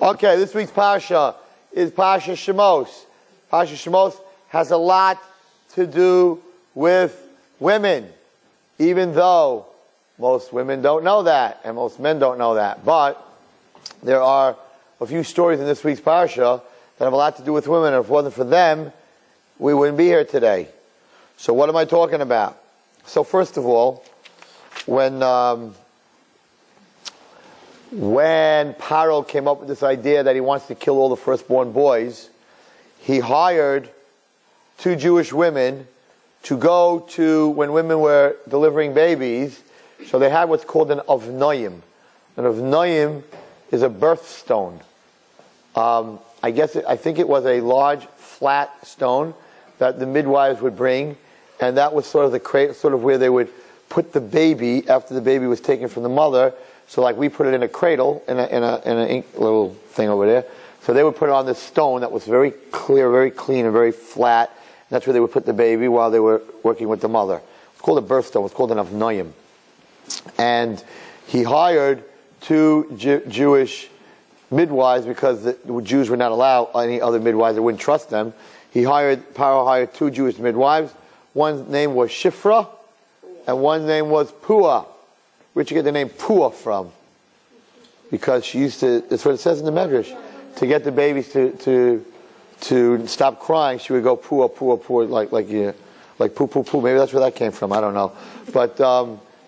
Okay, this week's Parsha is Parsha Shemos. Parsha Shemos has a lot to do with women, even though most women don't know that, and most men don't know that. But there are a few stories in this week's Parsha that have a lot to do with women, and if it wasn't for them, we wouldn't be here today. So what am I talking about? So first of all, when Paro came up with this idea that he wants to kill all the firstborn boys, he hired 2 Jewish women to go to, when women were delivering babies, so they had what's called an avnoyim. An avnoyim is a birthstone. I think it was a large, flat stone that the midwives would bring, and that was sort of where they would put the baby after the baby was taken from the mother. So like we put it in a cradle, in a ink little thing over there. So they would put it on this stone that was very clear, very clean, and very flat. And that's where they would put the baby while they were working with the mother. It's called a birthstone. It's called an avnoyim. And he hired 2 Jewish midwives because the Jews would not allow any other midwives. They wouldn't trust them. Paro hired 2 Jewish midwives. One's name was Shifra, and one's name was Pua. Where'd you get the name Pua from? Because she used to, that's what it says in the Medrash, to get the babies to stop crying, she would go Pua, Pua, Pua, like poo, poo, poo. Maybe that's where that came from, I don't know. But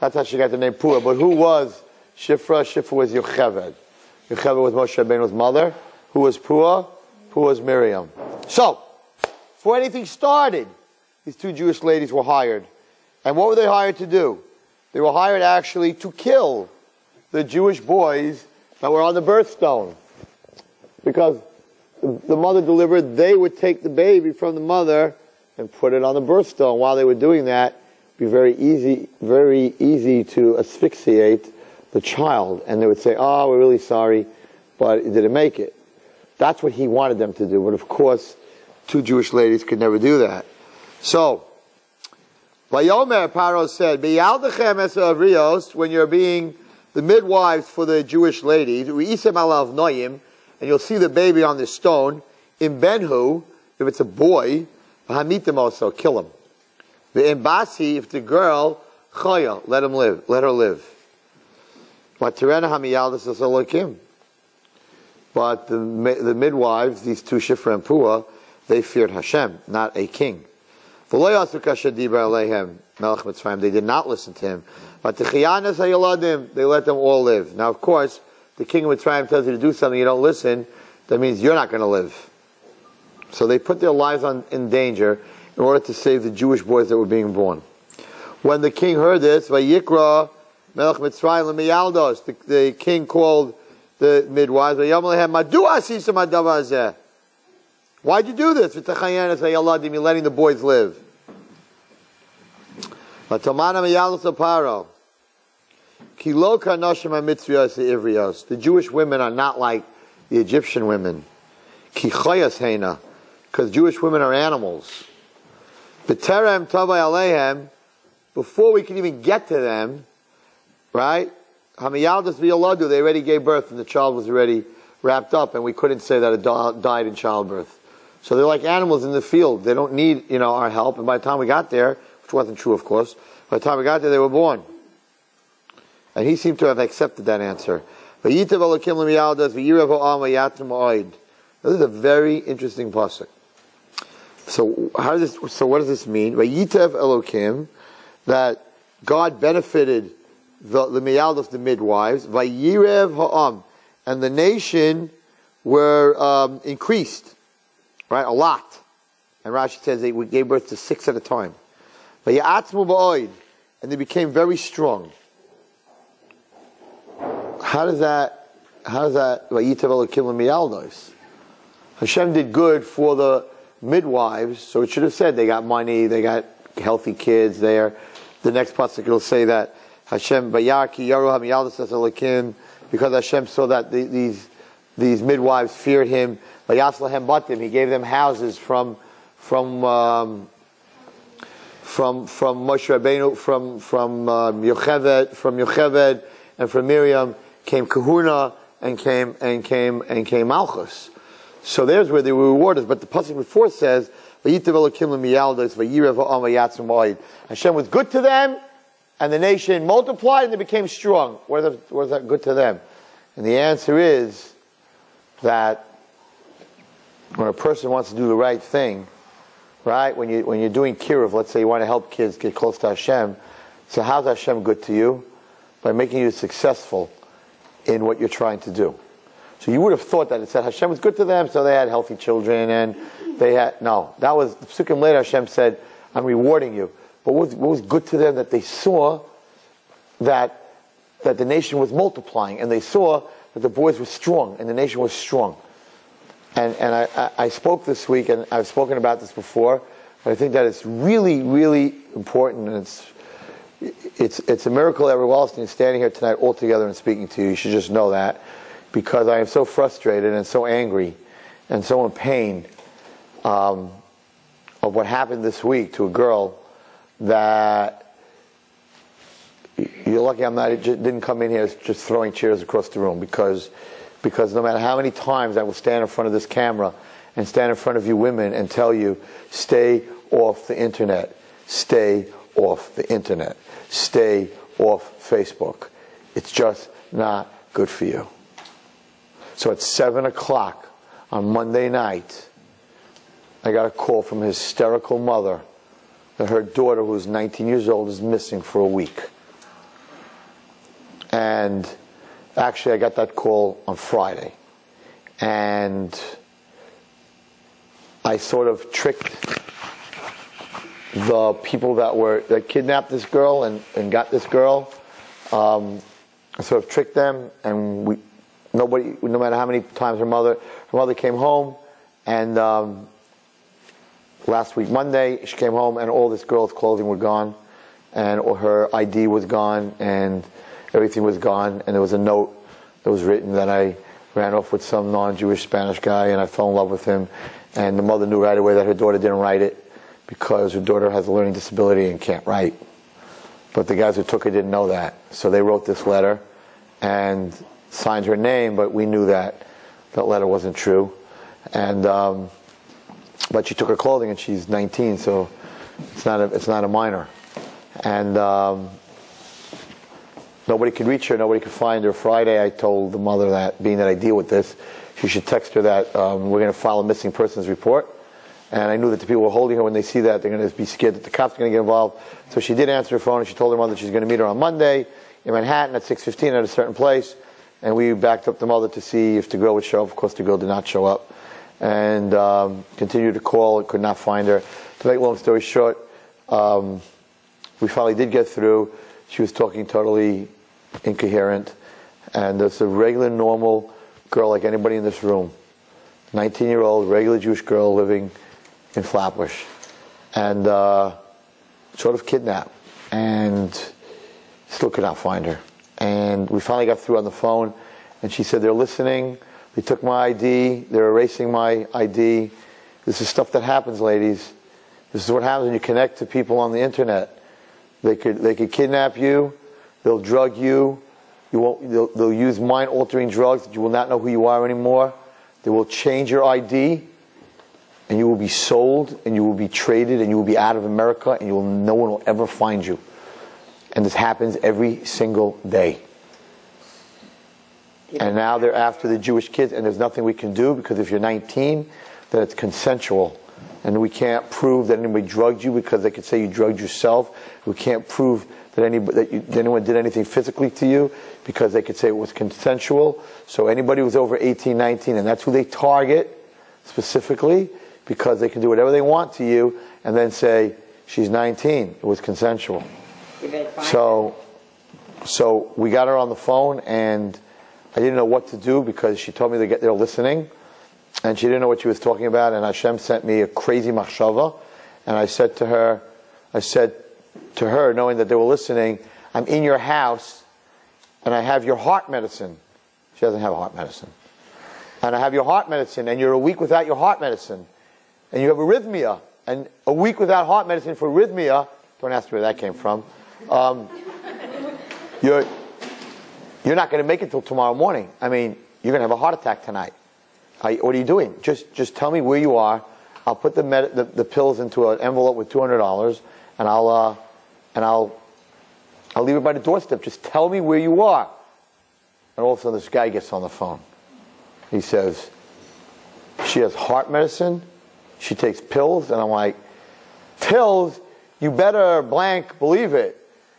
that's how she got the name Pua. But who was Shifra? Shifra was Yocheved. Yocheved was Moshe Rabbeinu's mother. Who was Pua? Pua was Miriam. So, before anything started, these 2 Jewish ladies were hired. And what were they hired to do? They were hired actually to kill the Jewish boys that were on the birthstone. Because the mother delivered, they would take the baby from the mother and put it on the birthstone. While they were doing that, it would be very easy to asphyxiate the child. And they would say, oh, we're really sorry, but it didn't make it. That's what he wanted them to do. But of course, 2 Jewish ladies could never do that. So, Vayomer, Paro said, B'yaldechem es avrios, when you're being the midwives for the Jewish ladies, u'isem alav noyim, and you'll see the baby on the stone, in benhu, if it's a boy, v'hamitim also, kill him. V'im basi, if the girl, chaya, let her live. But tirena hamiyaldes es elokim. But the midwives, these 2 Shifra and Pua, they feared Hashem, not a king. They did not listen to him. But they let them all live. Now, of course, the king of Mitzrayim tells you to do something, you don't listen, that means you're not going to live. So they put their lives in danger in order to save the Jewish boys that were being born. When the king heard this, Vayikra Melech Mitzrayim L'miyaldos, the king called the midwives, why'd you do this? You're letting the boys live. The Jewish women are not like the Egyptian women. Because Jewish women are animals. Before we can even get to them, right? They already gave birth and the child was already wrapped up, and we couldn't say that it died in childbirth. So they're like animals in the field. They don't need, our help. And by the time we got there, which wasn't true, of course, by the time we got there, they were born. And he seemed to have accepted that answer. This is a very interesting pasuk. So what does this mean? Vayitev Elokim, that God benefited the miyaldos, the midwives. Vayirev ha'am, and the nation were increased. Right, a lot. And Rashi says they gave birth to 6 at a time. And they became very strong. How does that Hashem did good for the midwives, so it should have said they got money, they got healthy kids there. The next pasuk will say that Hashem because Hashem saw that these midwives feared him. He gave them houses from Moshe Rabbeinu, from Yocheved, and from Miriam came kahuna and came Malchus. So there's where they were rewarded. But the pasuk before says, Hashem was good to them, and the nation multiplied, and they became strong. What was that good to them? And the answer is that when a person wants to do the right thing, right? When you're doing kiruv, let's say you want to help kids get close to Hashem. So how's Hashem good to you? By making you successful in what you're trying to do. So you would have thought that it said Hashem was good to them, so they had healthy children, and they had, no. That was, the psukim later Hashem said, I'm rewarding you. But what was good to them? That they saw that the nation was multiplying, and they saw that the boys were strong, and the nation was strong. And I spoke this week, and I've spoken about this before, but I think that it's really, really important, and it's a miracle that Wallerstein is standing here tonight all together and speaking to you. You should just know that, because I am so frustrated and so angry and so in pain of what happened this week to a girl that you're lucky didn't come in here just throwing chairs across the room, because no matter how many times I will stand in front of this camera and stand in front of you women and tell you, stay off the internet, stay off the internet, stay off Facebook. It's just not good for you. So at 7 o'clock on Monday night, I got a call from a hysterical mother that her daughter, who's 19 years old, is missing for a week. And actually, I got that call on Friday. And I sort of tricked the people that kidnapped this girl and got this girl. I sort of tricked them, and no matter how many times her mother came home, and last week Monday she came home and all this girl's clothing were gone, and her ID was gone, and everything was gone, and there was a note that was written that I ran off with some non-Jewish Spanish guy and I fell in love with him, and the mother knew right away that her daughter didn't write it because her daughter has a learning disability and can't write. But the guys who took her didn't know that, so they wrote this letter and signed her name, but we knew that letter wasn't true. And but she took her clothing, and she's 19, so it's not a minor. And nobody could reach her, nobody could find her. Friday, I told the mother that, being that I deal with this, she should text her that we're going to file a missing persons report. And I knew that the people who were holding her, when they see that, they're going to be scared that the cops are going to get involved. So she did answer her phone, and she told her mother she's going to meet her on Monday in Manhattan at 6:15 at a certain place. And we backed up the mother to see if the girl would show up. Of course, the girl did not show up. And continued to call and could not find her. To make a long story short, we finally did get through. She was talking totally incoherent. And it's a regular, normal girl like anybody in this room. 19-year-old, regular Jewish girl living in Flatbush. And sort of kidnapped. And still could not find her. And we finally got through on the phone, and she said, they're listening, they took my ID, they're erasing my ID. This is stuff that happens, ladies. This is what happens when you connect to people on the internet. They could kidnap you, they'll drug you, they'll use mind-altering drugs that you will not know who you are anymore. They will change your ID, and you will be sold, and you will be traded, and you will be out of America, and no one will ever find you. And this happens every single day. And now they're after the Jewish kids, and there's nothing we can do, because if you're 19, then it's consensual. And we can't prove that anybody drugged you, because they could say you drugged yourself. We can't prove that anyone did anything physically to you, because they could say it was consensual. So anybody who's over 18, 19, and that's who they target specifically, because they can do whatever they want to you, and then say, she's 19, it was consensual. So we got her on the phone, and I didn't know what to do, because she told me they're listening, and she didn't know what she was talking about, and Hashem sent me a crazy machshava, and I said to her, knowing that they were listening, I'm in your house, and I have your heart medicine. She doesn't have a heart medicine. And I have your heart medicine, and you're a week without your heart medicine, and you have arrhythmia, and a week without heart medicine for arrhythmia, don't ask me where that came from, you're not going to make it till tomorrow morning. I mean, you're going to have a heart attack tonight. What are you doing? Just tell me where you are. I'll put the pills into an envelope with $200, and I'll leave it by the doorstep. Just tell me where you are. And all of a sudden, this guy gets on the phone. He says, she has heart medicine. She takes pills. And I'm like, pills? You better blank believe it.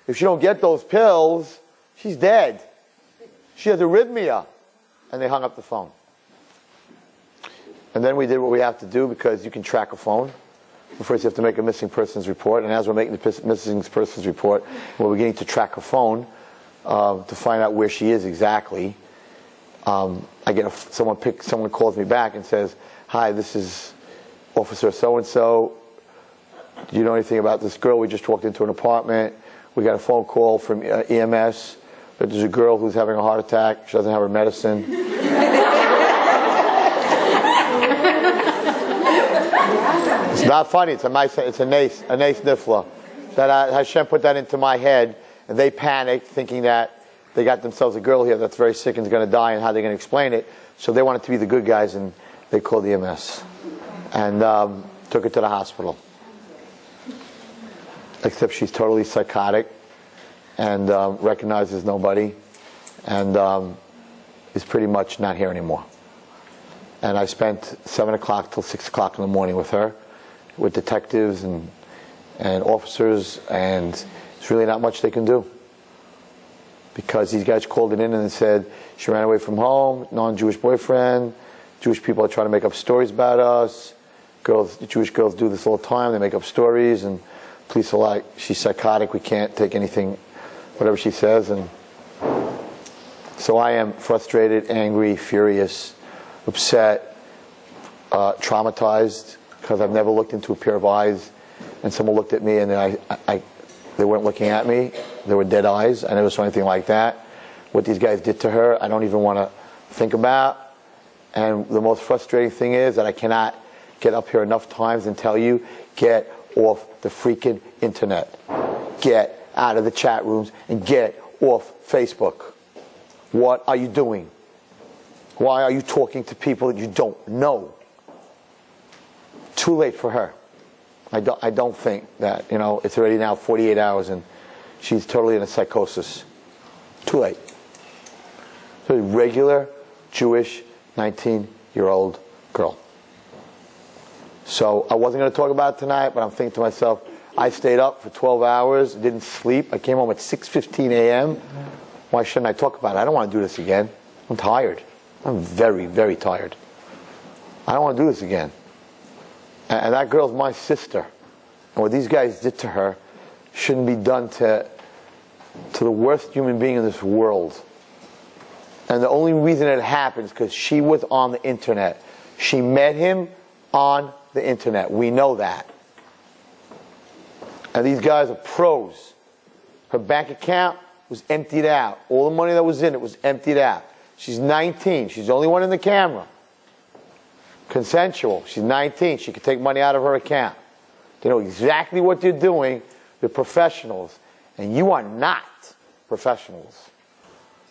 If she don't get those pills, she's dead. She has arrhythmia. And they hung up the phone. And then we did what we have to do, because you can track a phone. First you have to make a missing persons report. And as we're making the missing persons report, we're beginning to track her phone to find out where she is exactly. I get someone calls me back and says, "Hi, this is Officer so-and-so. Do you know anything about this girl? We just walked into an apartment. We got a phone call from EMS that there's a girl who's having a heart attack. She doesn't have her medicine." It's not funny. It's a nace nifla. That Hashem put that into my head, and they panicked, thinking that they got themselves a girl here that's very sick and is going to die, and how they're going to explain it. So they wanted to be the good guys, and they called the EMS and took her to the hospital. Except she's totally psychotic and recognizes nobody, and is pretty much not here anymore. And I spent 7 o'clock till 6 o'clock in the morning with her, with detectives and officers, and there's really not much they can do. Because these guys called it in and said, she ran away from home, non-Jewish boyfriend, Jewish people are trying to make up stories about us, Jewish girls do this all the time, they make up stories, and police are like, she's psychotic, we can't take anything, whatever she says. And so I am frustrated, angry, furious, upset, traumatized, because I've never looked into a pair of eyes and someone looked at me and they weren't looking at me. They were dead eyes. I never saw anything like that. What these guys did to her, I don't even want to think about. And the most frustrating thing is that I cannot get up here enough times and tell you, get off the freaking internet. Get out of the chat rooms and get off Facebook. What are you doing? Why are you talking to people that you don't know? Too late for her. I don't think that, it's already now 48 hours and she's totally in a psychosis. Too late. So a regular Jewish 19-year-old girl. So I wasn't going to talk about it tonight, but I'm thinking to myself, I stayed up for 12 hours, didn't sleep. I came home at 6:15 a.m. Why shouldn't I talk about it? I don't want to do this again. I'm tired. I'm very, very tired. I don't want to do this again. And that girl's my sister. And what these guys did to her shouldn't be done to the worst human being in this world. And the only reason it happened is because she was on the internet. She met him on the internet. We know that. And these guys are pros. Her bank account was emptied out. All the money that was in it was emptied out. She's 19. She's the only one in the camera. Consensual. She's 19. She could take money out of her account. They know exactly what they're doing. They're professionals. And you are not professionals.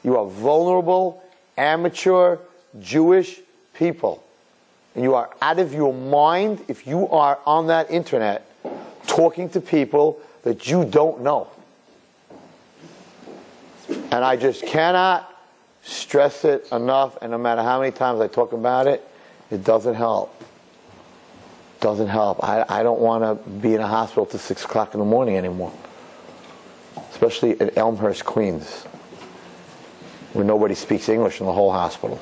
You are vulnerable, amateur, Jewish people. And you are out of your mind if you are on that internet talking to people that you don't know. And I just cannot stress it enough, and no matter how many times I talk about it, it doesn't help. Doesn't help. I don't want to be in a hospital till 6 o'clock in the morning anymore. Especially at Elmhurst, Queens, where nobody speaks English in the whole hospital.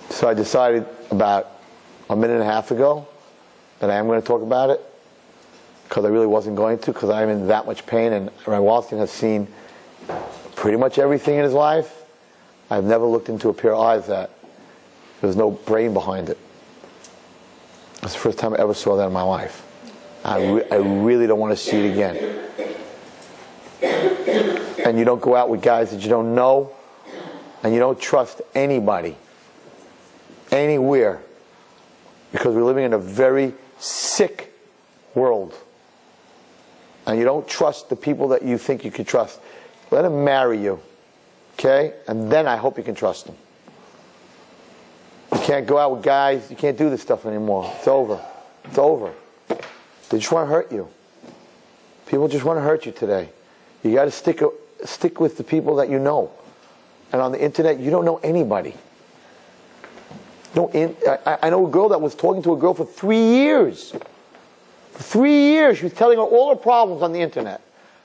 So I decided about a minute and a half ago that I am going to talk about it, because I really wasn't going to, because I'm in that much pain, and Rabbi Wallerstein has seen pretty much everything in his life. I've never looked into a pair of eyes that there's no brain behind it. It's the first time I ever saw that in my life. I really don't want to see it again. And you don't go out with guys that you don't know, and you don't trust anybody, anywhere, because we're living in a very sick world. And you don't trust the people that you think you can trust. Let them marry you. Okay? And then I hope you can trust them. You can't go out with guys. You can't do this stuff anymore. It's over. It's over. They just want to hurt you. People just want to hurt you today. You got to stick with the people that you know. And on the internet, you don't know anybody. I know a girl that was talking to a girl for 3 years. For 3 years, she was telling her all her problems on the internet.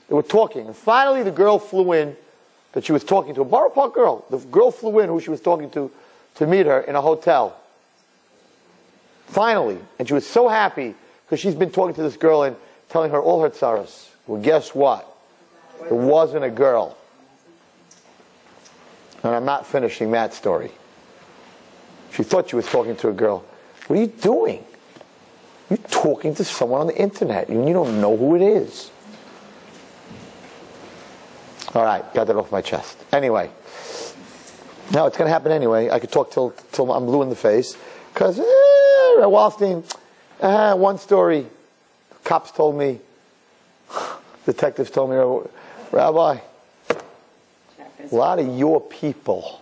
They were talking. And finally, the girl flew in that she was talking to. A Borough Park girl. The girl flew in who she was talking to meet her in a hotel. Finally. And she was so happy because she's been talking to this girl and telling her all her tzaras. Well, guess what? It wasn't a girl. And I'm not finishing that story. She thought she was talking to a girl. What are you doing? You're talking to someone on the internet. You don't know who it is. All right, got that off my chest. Anyway. No, it's going to happen anyway. I could talk till I'm blue in the face. Because, Wallerstein, one story. Cops told me, detectives told me, Rabbi, a lot of your people,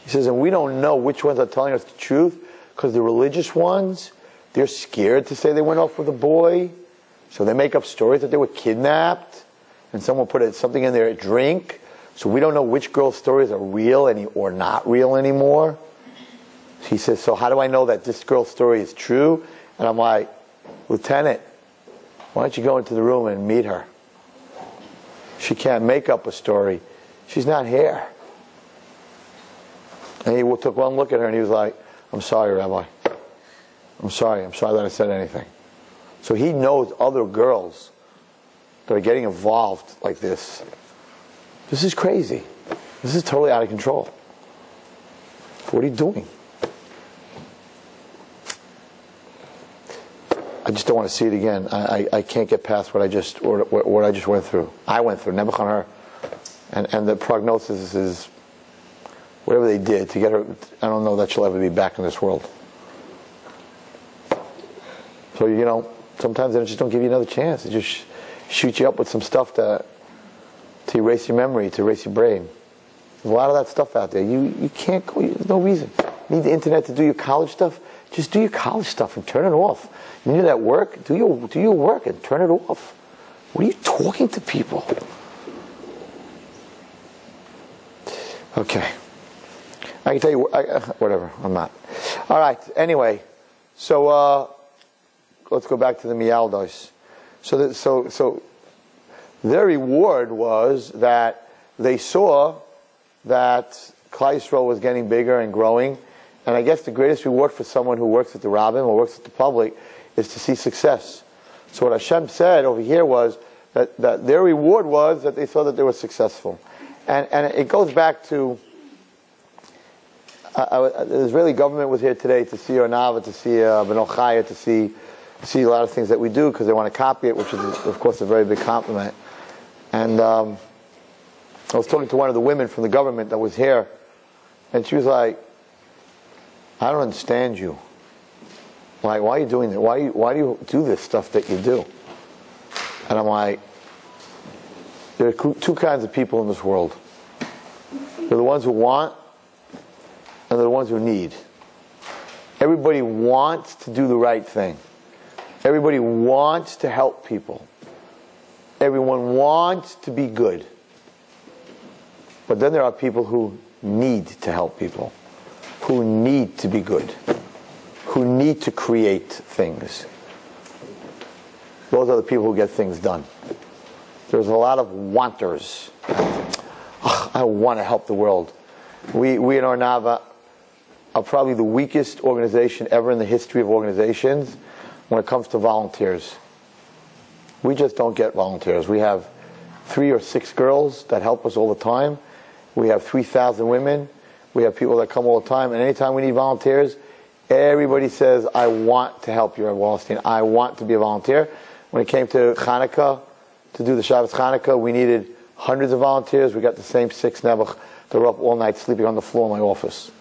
he says, and we don't know which ones are telling us the truth, because the religious ones, they're scared to say they went off with a boy, so they make up stories that they were kidnapped, and someone put something in their drink, so we don't know which girl's stories are real or not real anymore. He says, so how do I know that this girl's story is true? And I'm like, Lieutenant, why don't you go into the room and meet her? She can't make up a story. She's not here. And he took one look at her and he was like, I'm sorry, Rabbi. I'm sorry that I said anything. So he knows other girls that are getting involved like this. This is crazy. This is totally out of control. What are you doing? I just don't want to see it again. I can't get past what I just went through. I went through Nebuchadnezzar, and the prognosis is whatever they did to get her. I don't know that she'll ever be back in this world. So sometimes they just don't give you another chance. They just shoot you up with some stuff to erase your memory, to erase your brain. There's a lot of that stuff out there. You can't go. There's no reason. You need the internet to do your college stuff. Just do your college stuff and turn it off. You need that work? Do your work and turn it off. What are you talking to people? Okay. I can tell you, whatever, I'm not. All right, anyway. So, let's go back to the Mialdos. So their reward was that they saw that Klal Yisrael was getting bigger and growing. And I guess the greatest reward for someone who works at the Rabbim or works at the public is to see success. So what Hashem said over here was that their reward was that they saw that they were successful. And it goes back to, the Israeli government was here today to see Ornava, to see Beno Chaya, to see a lot of things that we do because they want to copy it, which is, of course, a very big compliment. And I was talking to one of the women from the government that was here, and she was like, I don't understand you. Like, why are you doing that? Why do you do this stuff that you do? And I'm like, there are two kinds of people in this world. They're the ones who want, and they're the ones who need. Everybody wants to do the right thing. Everybody wants to help people. Everyone wants to be good. But then there are people who need to help people, who need to be good, who need to create things. Those are the people who get things done. There's a lot of wanters. I want to help the world. We in Ornava are probably the weakest organization ever in the history of organizations when it comes to volunteers. We just don't get volunteers. We have 3 or 6 girls that help us all the time. We have 3,000 women. We have people that come all the time. And anytime we need volunteers, everybody says, I want to help you at Wallerstein. I want to be a volunteer. When it came to Hanukkah, to do the Shabbos Hanukkah, we needed hundreds of volunteers. We got the same 6 Nebuch that were up all night sleeping on the floor in my office.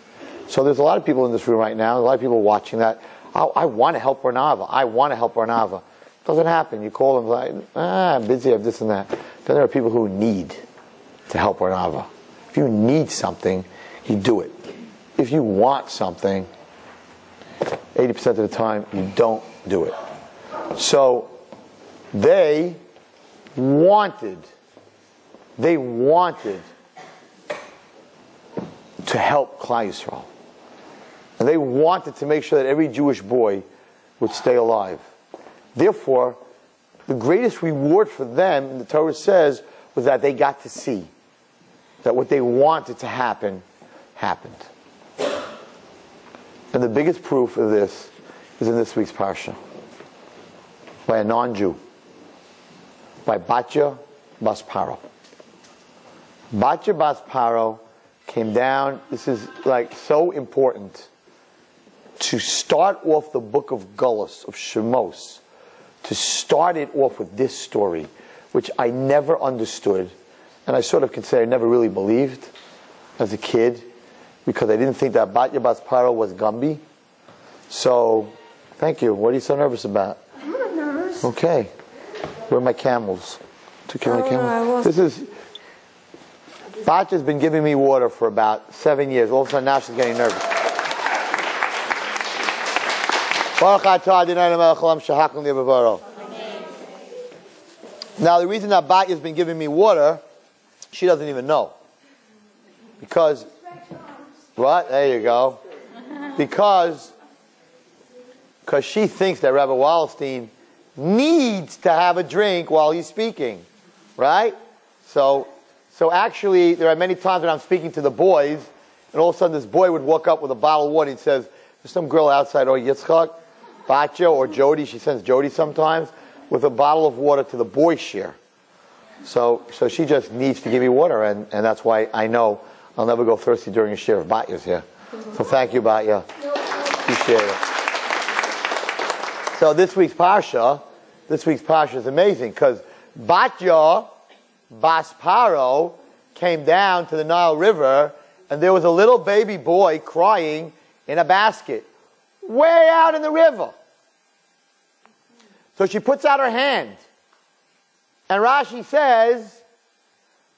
So there's a lot of people in this room right now. A lot of people watching that. I want to help Ornava. I want to help Ornava. Doesn't happen. You call them like, I'm busy, I have this and that. Then there are people who need to help one another. If you need something, you do it. If you want something, 80% of the time, you don't do it. So, they wanted to help Klal Yisrael. And they wanted to make sure that every Jewish boy would stay alive. Therefore, the greatest reward for them, and the Torah says, was that they got to see that what they wanted to happen, happened. And the biggest proof of this is in this week's parsha, by a non-Jew, by Batya Bas Paro. Batya Bas Paro came down. This is like so important to start off the book of Gullus, of Shemos, to start it off with this story, which I never understood, and I sort of can say I never really believed as a kid, because I didn't think that Batya Bas Paro was Gumby. So, thank you. What are you so nervous about? I'm not nervous. Okay. Where are my camels? Took care of my camels. This is... Batya's been giving me water for about 7 years. All of a sudden now she's getting nervous. Now the reason that Batya's been giving me water, she doesn't even know. Because... What? There you go. Because she thinks that Rabbi Wallerstein needs to have a drink while he's speaking. Right? So actually, there are many times when I'm speaking to the boys, and all of a sudden this boy would walk up with a bottle of water and says, there's some girl outside, or Yitzchak, Batya, or Jody, she sends Jody sometimes, with a bottle of water to the boys' share. So she just needs to give me water, and that's why I know I'll never go thirsty during a share of Batya's here. So thank you, Batya. Appreciate it. So this week's parsha is amazing, because Batya Bas Paro came down to the Nile River, and there was a little baby boy crying in a basket way out in the river. So she puts out her hand, and Rashi says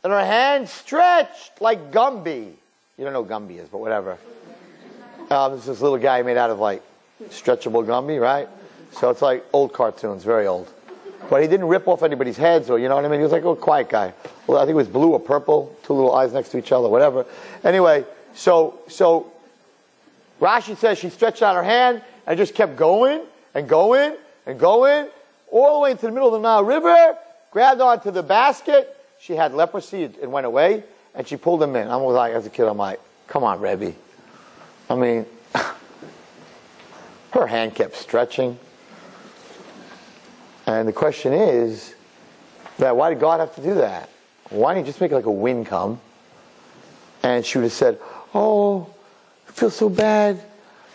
that her hand stretched like Gumby. You don't know what Gumby is, but whatever. It's this little guy made out of like stretchable Gumby, right? So it's like old cartoons, very old. But he didn't rip off anybody's heads, or you know what I mean? He was like a quiet guy. Well, I think it was blue or purple, two little eyes next to each other, whatever. Anyway, so Rashi says she stretched out her hand and just kept going and going and going all the way into the middle of the Nile River, grabbed onto the basket. She had leprosy, it went away, and she pulled him in. I was like, as a kid, I'm like, come on, Rabbi. I mean, her hand kept stretching. And the question is, that why did God have to do that? Why didn't he just make like a wind come? And she would have said, oh, I feel so bad.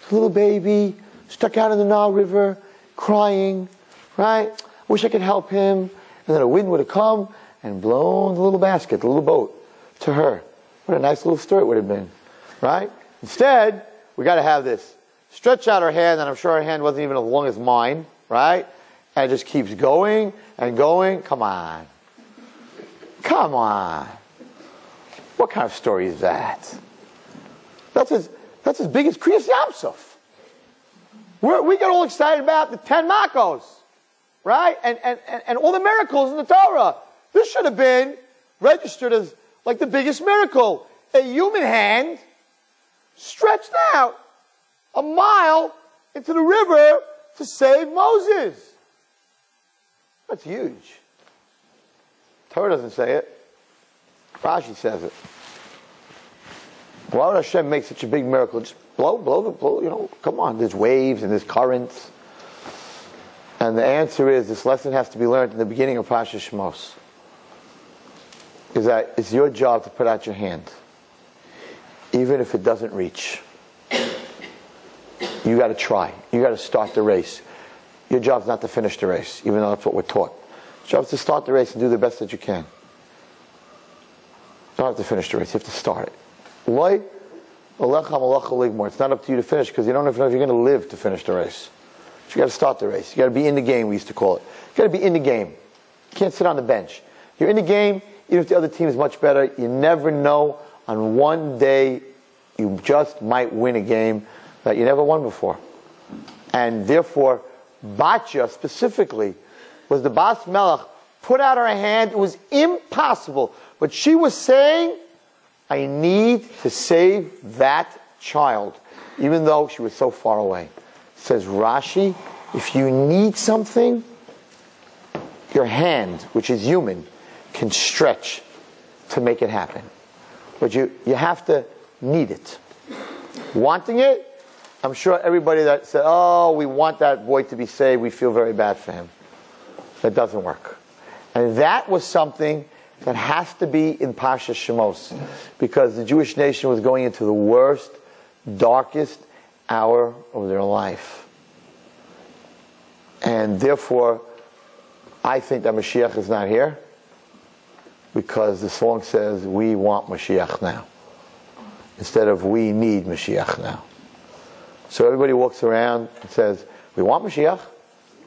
It's a little baby, stuck out in the Nile River, crying, right? Wish I could help him. And then a wind would have come and blown the little basket, the little boat, to her. What a nice little story it would have been, right? Instead, we got to have this. Stretch out her hand, and I'm sure her hand wasn't even as long as mine, right? And it just keeps going and going. Come on. Come on. What kind of story is that? That's as big as Kriyas Yamsuf. We get all excited about the 10 Makos, right? And all the miracles in the Torah. This should have been registered as like the biggest miracle. A human hand stretched out a mile into the river to save Moses. That's huge. Torah doesn't say it. Rashi says it. Why would Hashem make such a big miracle? Just blow, you know, come on, there's waves and there's currents. And the answer is, this lesson has to be learned in the beginning of Parashat Shemos. Is that it's your job to put out your hand. Even if it doesn't reach. You got to try. You got to start the race. Your job's not to finish the race, even though that's what we're taught. Your job is to start the race and do the best that you can. You don't have to finish the race. You have to start it. It's not up to you to finish, because you don't know if you're going to live to finish the race. But you got to start the race. You got to be in the game, we used to call it. You got to be in the game. You can't sit on the bench. You You're in the game, even if the other team is much better, you never know. On one day, you just might win a game that you never won before. And therefore, Batya specifically was the Bas Melech, put out her hand. It was impossible. But she was saying, I need to save that child, even though she was so far away. Says Rashi, if you need something, your hand, which is human, can stretch to make it happen. But you have to need it. Wanting it, I'm sure everybody that said, oh, we want that boy to be saved, we feel very bad for him. That doesn't work. And that was something that has to be in Pasha Shemos, because the Jewish nation was going into the worst, darkest hour of their life. And therefore, I think that Mashiach is not here, because the song says, we want Mashiach now, instead of we need Mashiach now. So everybody walks around and says, we want Mashiach,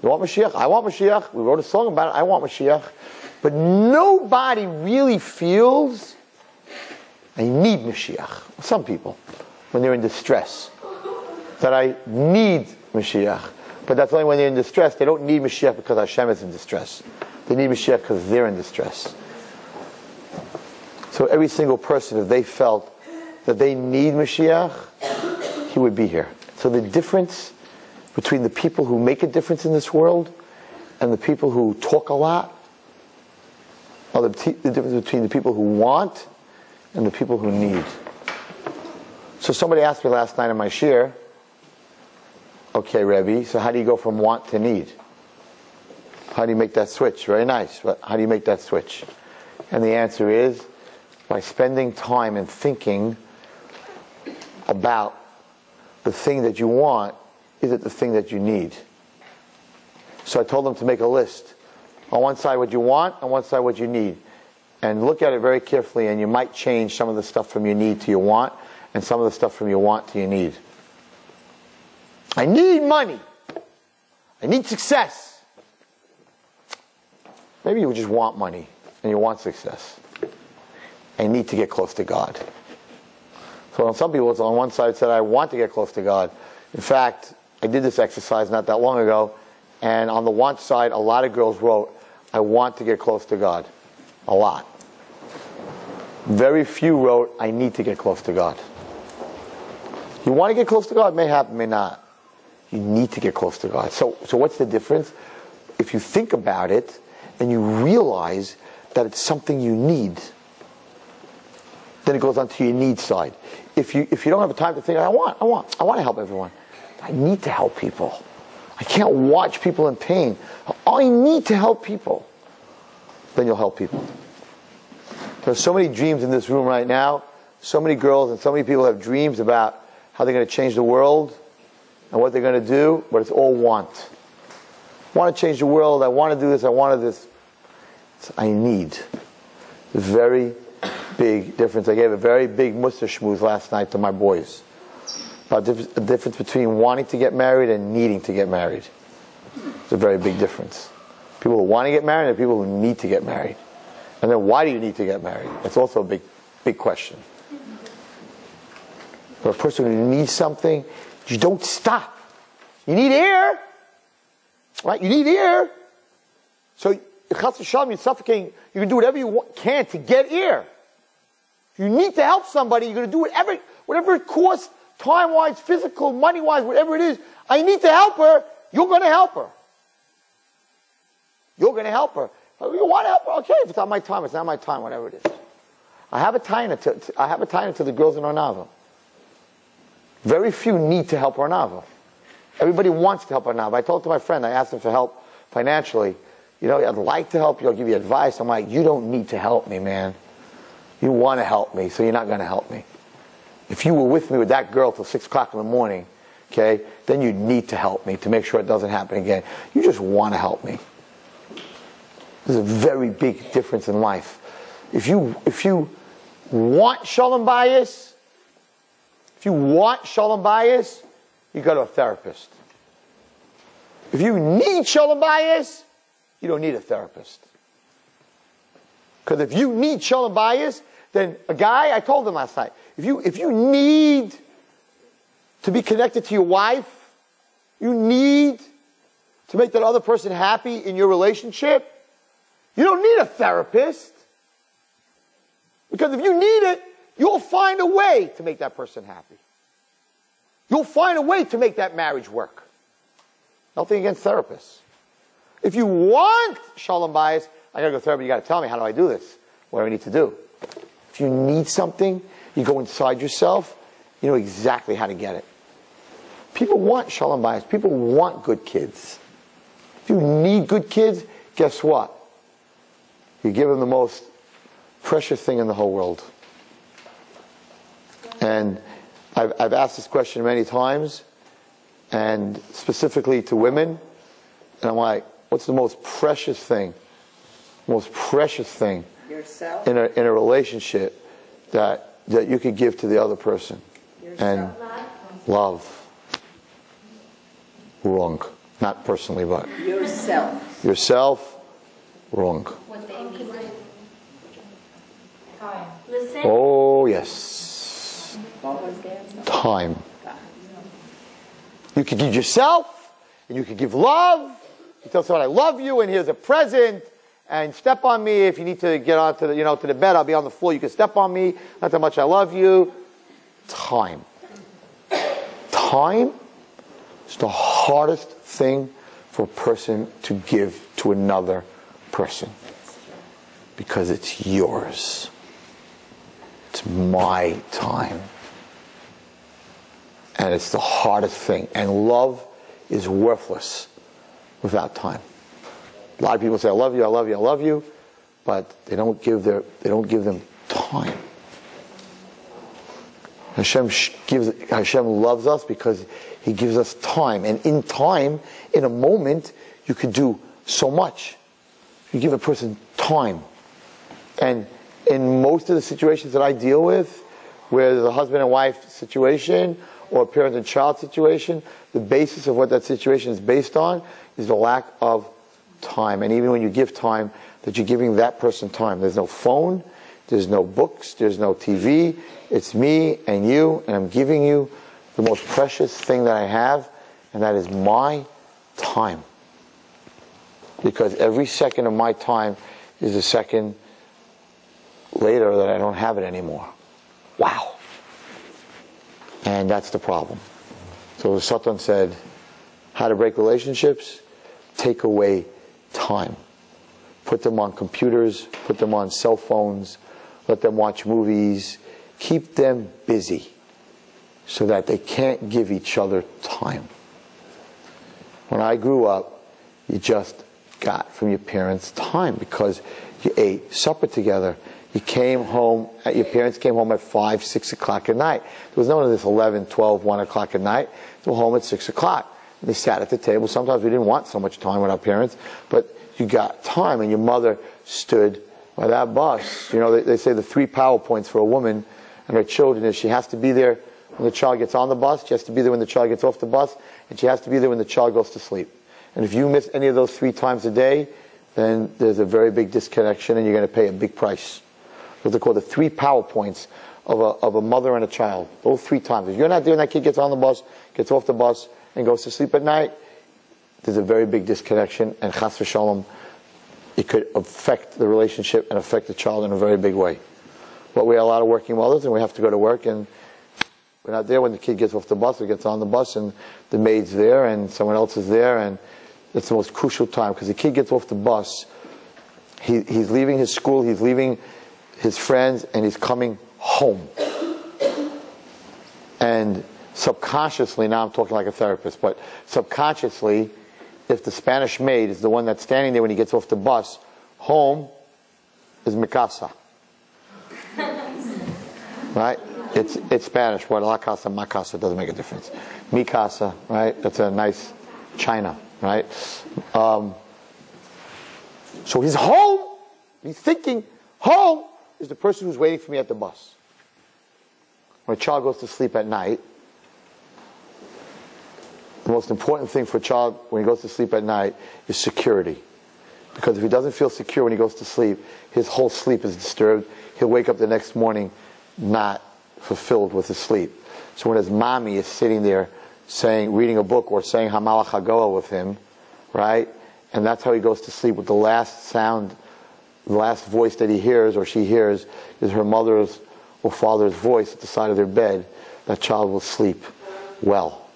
we want Mashiach, I want Mashiach, we wrote a song about it, I want Mashiach. But nobody really feels I need Mashiach. Some people, when they're in distress, that I need Mashiach. But that's only when they're in distress. They don't need Mashiach because Hashem is in distress. They need Mashiach because they're in distress. So every single person, if they felt that they need Mashiach, he would be here. So the difference between the people who make a difference in this world and the people who talk a lot, or the difference between the people who want and the people who need. So somebody asked me last night in my shir, okay, Rabbi, so how do you go from want to need? How do you make that switch? Very nice, but how do you make that switch? And the answer is by spending time and thinking about the thing that you want. Is it the thing that you need? So I told them to make a list. On one side what you want, on one side what you need. And look at it very carefully, and you might change some of the stuff from your need to your want, and some of the stuff from your want to your need. I need money. I need success. Maybe you just want money, and you want success. I need to get close to God. So on some people, it's on one side said, I want to get close to God. In fact, I did this exercise not that long ago, and on the want side, a lot of girls wrote, I want to get close to God. A lot. Very few wrote, I need to get close to God. You want to get close to God? May happen, may not. You need to get close to God. So what's the difference? If you think about it, and you realize that it's something you need, then it goes on to your need side. If you don't have the time to think, I want to help everyone. I need to help people. I can't watch people in pain. I need to help people. Then you'll help people. There's so many dreams in this room right now. So many girls and so many people have dreams about how they're going to change the world and what they're going to do, but it's all want. I want to change the world. I want to do this. I want to do this. I need. It's a very big difference. I gave a very big mussar shmooze last night to my boys about the difference between wanting to get married and needing to get married. It's a very big difference. People who want to get married and people who need to get married. And then why do you need to get married? That's also a big question. For a person who needs something, you don't stop. You need air. Right? You need air. So, chas v'shalom, you're suffocating. You can do whatever you can to get air. If you need to help somebody, you're going to do whatever it costs, time-wise, physical, money-wise, whatever it is. I need to help her. You're going to help her. You're going to help her. You want to help her? Okay, if it's not my time, it's not my time, whatever it is. I have a taina to the girls in Arnava. Very few need to help Arnava. Everybody wants to help Arnava. I told to my friend, I asked him for help financially. You know, I'd like to help you, I'll give you advice. I'm like, you don't need to help me, man. You want to help me, so you're not going to help me. If you were with me with that girl till 6 o'clock in the morning, okay, then you need to help me to make sure it doesn't happen again. You just want to help me. There's a very big difference in life. If you want shalom bayis, you go to a therapist. If you need shalom bayis, you don't need a therapist. Because if you need shalom bayis, then a guy, I told him last night, if you need to be connected to your wife, you need to make that other person happy in your relationship, you don't need a therapist. Because if you need it, you'll find a way to make that person happy. You'll find a way to make that marriage work. Nothing against therapists. If you want shalom bayis, I gotta go to therapy, you gotta tell me, how do I do this? What do I need to do? If you need something, you go inside yourself, you know exactly how to get it. People want shalom bayis. People want good kids. If you need good kids, guess what? You give them the most precious thing in the whole world. And I've asked this question many times, and specifically to women, and I'm like, what's the most precious thing? Most precious thing Yourself. in a relationship that you could give to the other person. Yourself. And love. Wrong. Not personally, but Yourself. yourself. Wrong. What they need. Time. Listen. Oh yes. What was the answer? Time. You could give yourself, and you could give love. You tell someone I love you, and here's a present. And step on me if you need to get onto the, to the bed. I'll be on the floor. You can step on me. Not how much I love you. Time. Time is the hardest thing for a person to give to another person. Because it's yours. It's my time. And it's the hardest thing. And love is worthless without time. A lot of people say, I love you, I love you, I love you, but they don't give them time. Hashem loves us because He gives us time. And in time, in a moment, you could do so much. You give a person time. And in most of the situations that I deal with, where there's a husband and wife situation, or a parent and child situation, the basis of what that situation is based on is the lack of time. And even when you give time, that you're giving that person time. There's no phone, there's no books, there's no TV. It's me and you, and I'm giving you the most precious thing that I have, and that is my time. Because every second of my time is a second later that I don't have it anymore. Wow. And that's the problem. So the Satan said, how to break relationships? Take away time. Put them on computers, put them on cell phones, let them watch movies, keep them busy so that they can't give each other time. When I grew up, you just got from your parents time because you ate supper together. You came home, your parents came home at 5, 6 o'clock at night. There was none of this 11, 12, 1 o'clock at night. They were home at 6 o'clock. They sat at the table. Sometimes we didn't want so much time with our parents, but you got time, and your mother stood by that bus. They say the 3 power points for a woman and her children is she has to be there when the child gets on the bus, she has to be there when the child gets off the bus, and she has to be there when the child goes to sleep. And if you miss any of those 3 times a day, then there's a very big disconnection, and you're going to pay a big price. What they call the 3 power points of a mother and a child. Those 3 times. If you're not there and that kid gets on the bus, gets off the bus, and goes to sleep at night, there's a very big disconnection, and chas v'shalom, it could affect the relationship and affect the child in a very big way. But we have a lot of working mothers, and we have to go to work, and we're not there when the kid gets off the bus or gets on the bus, and the maid's there, and someone else is there, and it's the most crucial time, because the kid gets off the bus, he's leaving his school, he's leaving his friends, and he's coming home. And subconsciously, now I'm talking like a therapist, but subconsciously, if the Spanish maid is the one that's standing there when he gets off the bus, home is mi casa. Right? It's Spanish. What, la casa, ma casa, doesn't make a difference. Mi casa, right? That's a nice China, right? So he's home. He's thinking, home is the person who's waiting for me at the bus. When a child goes to sleep at night, the most important thing for a child when he goes to sleep at night is security. Because if he doesn't feel secure when he goes to sleep, his whole sleep is disturbed. He'll wake up the next morning not fulfilled with his sleep. So when his mommy is sitting there reading a book or saying Hamalach HaGoel with him, right? And that's how he goes to sleep, with the last sound, the last voice that he hears or she hears is her mother's or father's voice at the side of their bed. That child will sleep well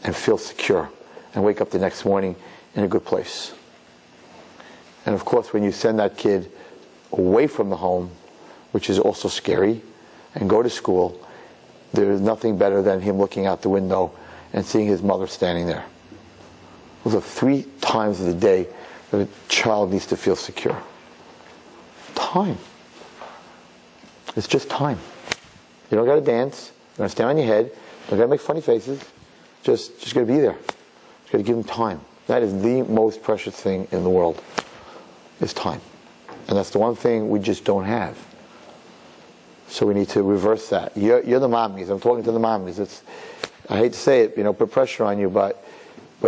and feel secure and wake up the next morning in a good place. And of course, when you send that kid away from the home, which is also scary, and go to school, there is nothing better than him looking out the window and seeing his mother standing there. Those are 3 times of the day that a child needs to feel secure. Time. It's just time. You don't got to dance. You don't got to stand on your head. You don't got to make funny faces. Just got to be there. Just got to give him time. That is the most precious thing in the world. Is time. And that's the one thing we just don't have. So we need to reverse that. You're the mommies. I'm talking to the mommies. I hate to say it, put pressure on you, but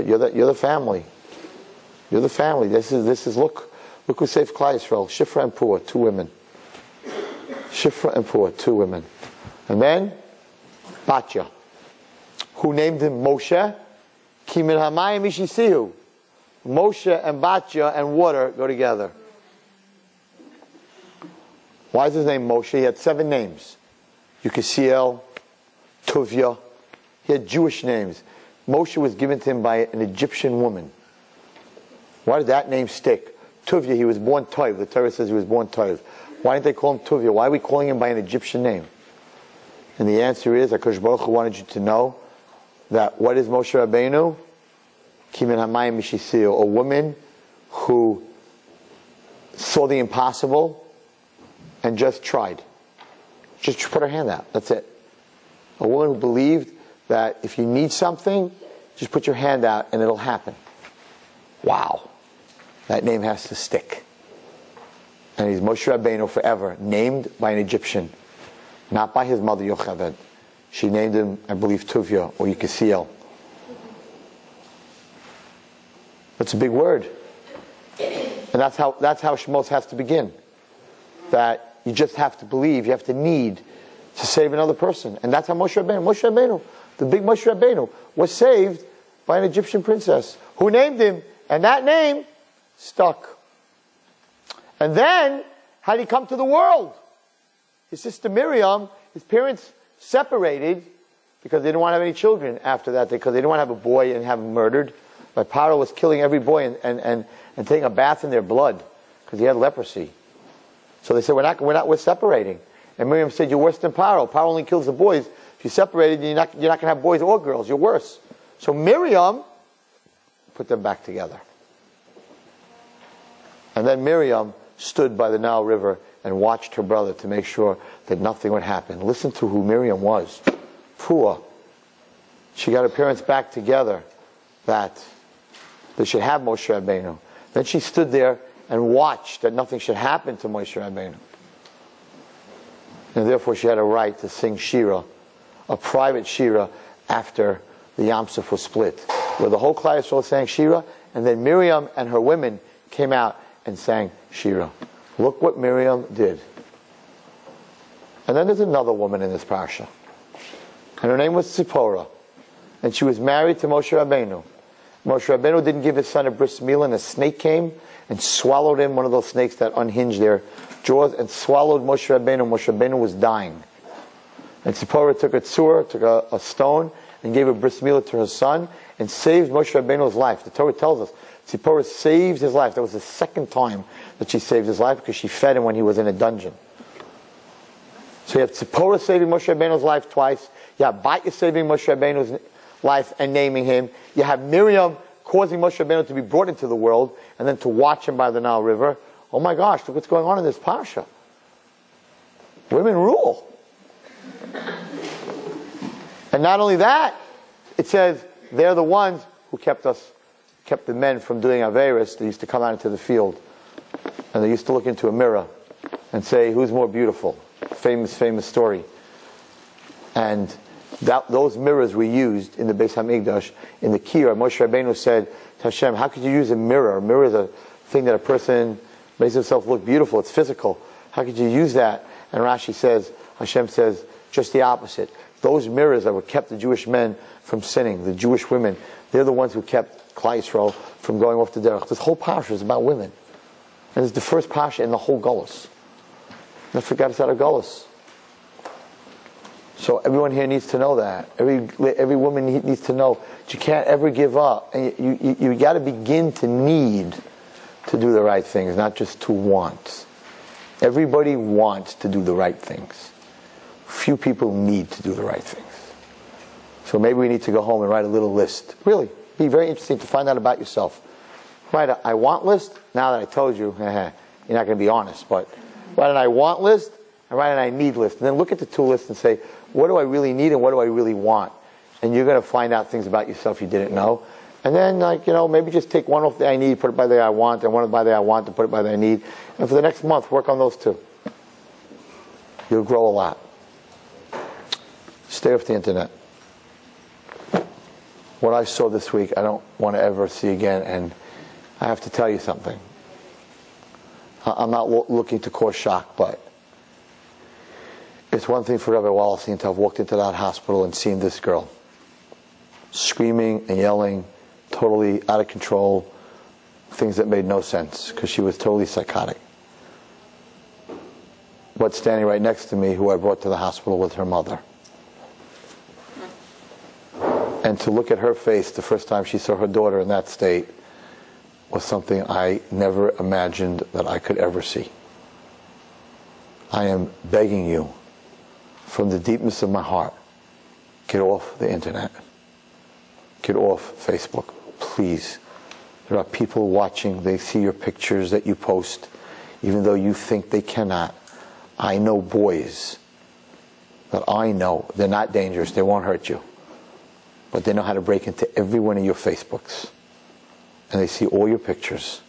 you're the family. You're the family. This is look who saved Klal Yisrael. Shifra and Pua, 2 women. Shifra and Pua, 2 women. And then Batya, who named him Moshe. Ki min hamayim ishisihu. Moshe and Batya and water go together. Why is his name Moshe? He had 7 names. Yukasiel, Tuvia. He had Jewish names. Moshe was given to him by an Egyptian woman. Why did that name stick? Tuvia, he was born Tov. The Torah says he was born Tov. Why didn't they call him Tuvia? Why are we calling him by an Egyptian name? And the answer is, HaKadosh Baruch Hu wanted you to know that what is Moshe Rabbeinu? Ki min hamayim mishisiu, a woman who saw the impossible and just tried. Just put her hand out. That's it. A woman who believed that if you need something, just put your hand out and it'll happen. Wow. That name has to stick. And he's Moshe Rabbeinu forever, named by an Egyptian, not by his mother Yocheved. She named him, I believe, Tuvia or Yukasiel. That's a big word. And that's how Shemos has to begin. That you just have to believe, you have to need to save another person. And that's how Moshe Rabbeinu, the big Moshe Rabbeinu, was saved by an Egyptian princess who named him, and that name stuck. And then, how did he come to the world? His sister Miriam, his parents separated because they didn't want to have any children after that, because they didn't want to have a boy and have him murdered. But Paro was killing every boy and taking a bath in their blood because he had leprosy. So they said, we're separating. And Miriam said, you're worse than Paro. Paro only kills the boys. If you're separated, you're not going to have boys or girls. You're worse. So Miriam put them back together. And then Miriam stood by the Nile River and watched her brother to make sure that nothing would happen. Listen to who Miriam was. Pua. She got her parents back together that they should have Moshe Rabbeinu. Then she stood there and watched that nothing should happen to Moshe Rabbeinu. And therefore she had a right to sing Shira, a private Shira, after the Yam Suf was split, where the whole Klal Yisrael sang Shira, and then Miriam and her women came out and sang Shira. Look what Miriam did. And then there's another woman in this parsha, and her name was Tzipporah, and she was married to Moshe Rabbeinu. Moshe Rabbeinu didn't give his son a bris milah, and a snake came and swallowed him, one of those snakes that unhinged their jaws, and swallowed Moshe Rabbeinu. Moshe Rabbeinu was dying. And Tzipporah took a tzur, took a stone, and gave a bris milah to her son, and saved Moshe Rabbeinu's life. The Torah tells us Tzipporah saved his life. That was the second time that she saved his life, because she fed him when he was in a dungeon. So you have Tzipporah saving Moshe Rabbeinu's life twice. You have Batya saving Moshe Rabbeinu's life and naming him. You have Miriam causing Moshe Rabbeinu to be brought into the world, and then to watch him by the Nile River. Oh my gosh, look what's going on in this parsha. Women rule. And not only that, it says they're the ones who kept the men from doing Averis. They used to come out into the field, and they used to look into a mirror and say, who's more beautiful? Famous story. And those mirrors were used in the Beis Hamikdash, in the Kira. Moshe Rabbeinu said to Hashem, how could you use a mirror? A mirror is a thing that a person makes himself look beautiful. It's physical. How could you use that? And Rashi says, Hashem says, just the opposite. Those mirrors that were kept the Jewish men from sinning, the Jewish women, they're the ones who kept Klal Yisrael from going off the derech. This whole parsha is about women. And it's the first parsha in the whole Golus. Don't forget it's out of Golus. So everyone here needs to know that. Every woman needs to know that you can't ever give up. And you got to begin to need to do the right things, not just to want. Everybody wants to do the right things. Few people need to do the right things. So maybe we need to go home and write a little list. Really, be very interesting to find out about yourself. Write a I want list. Now that I told you, you're not going to be honest, but write an I want list and write an I need list. And then look at the two lists and say, what do I really need and what do I really want? And you're going to find out things about yourself you didn't know. And then, maybe just take one off the I need, put it by the I want, and one by the I want, and put it by the I need. And for the next month, work on those two. You'll grow a lot. Stay off the internet. What I saw this week, I don't want to ever see again, and I have to tell you something. I'm not looking to cause shock, but it's one thing for Rabbi Wallerstein to have walked into that hospital and seen this girl screaming and yelling, totally out of control, things that made no sense because she was totally psychotic. But standing right next to me, who I brought to the hospital with her mother. And to look at her face the first time she saw her daughter in that state was something I never imagined that I could ever see. I am begging you, from the deepness of my heart, get off the internet. Get off Facebook, please. There are people watching, they see your pictures that you post, even though you think they cannot. I know boys that I know, they're not dangerous, they won't hurt you. But they know how to break into every one of your Facebooks. And they see all your pictures,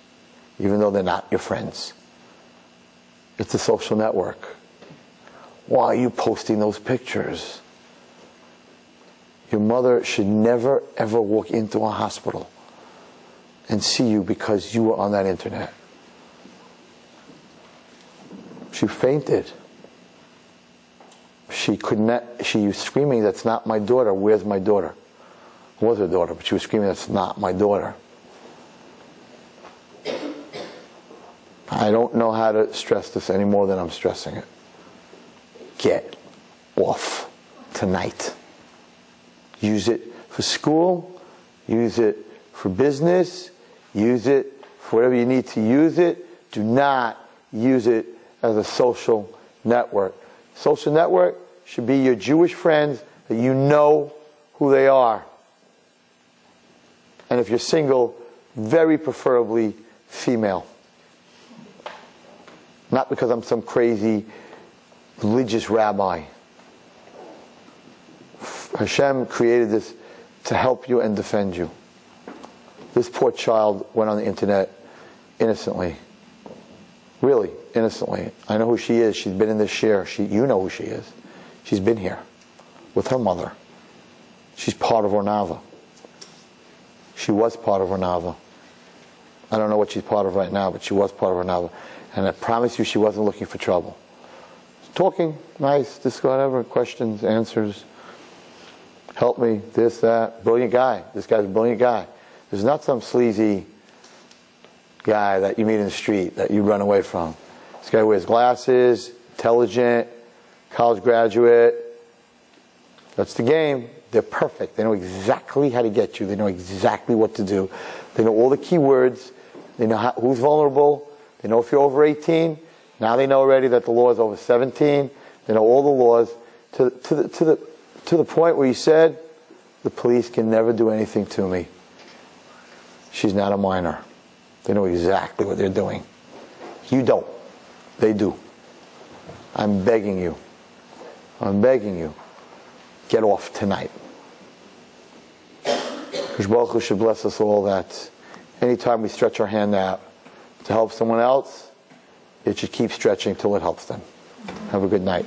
even though they're not your friends. It's a social network. Why are you posting those pictures? Your mother should never, ever walk into a hospital and see you because you were on that internet. She fainted. She was screaming, that's not my daughter, where's my daughter? It was her daughter, but she was screaming, that's not my daughter. I don't know how to stress this any more than I'm stressing it. Get off tonight. Use it for school, use it for business, use it for whatever you need to use it. Do not use it as a social network. Social network should be your Jewish friends that you know who they are. And if you're single, very preferably female. Not because I'm some crazy religious rabbi. Hashem created this to help you and defend you. This poor child went on the internet innocently. Really, innocently. I know who she is. She's been in this share. You know who she is. She's been here with her mother. She's part of Ornava. She was part of Ornava. I don't know what she's part of right now, but she was part of Ornava. And I promise you she wasn't looking for trouble. Talking, nice, this, whatever, questions, answers. Help me, this, that. Brilliant guy. This guy's a brilliant guy. This is not some sleazy guy that you meet in the street that you run away from. This guy wears glasses, intelligent, college graduate. That's the game. They're perfect. They know exactly how to get you. They know exactly what to do. They know all the key words. They know who's vulnerable. They know if you're over 18. Now they know already that the law is over 17. They know all the laws to the point where you said, the police can never do anything to me. She's not a minor. They know exactly what they're doing. You don't. They do. I'm begging you. I'm begging you. Get off tonight. Because Baruch Hu should bless us all that anytime we stretch our hand out to help someone else, it should keep stretching till it helps them. Have a good night.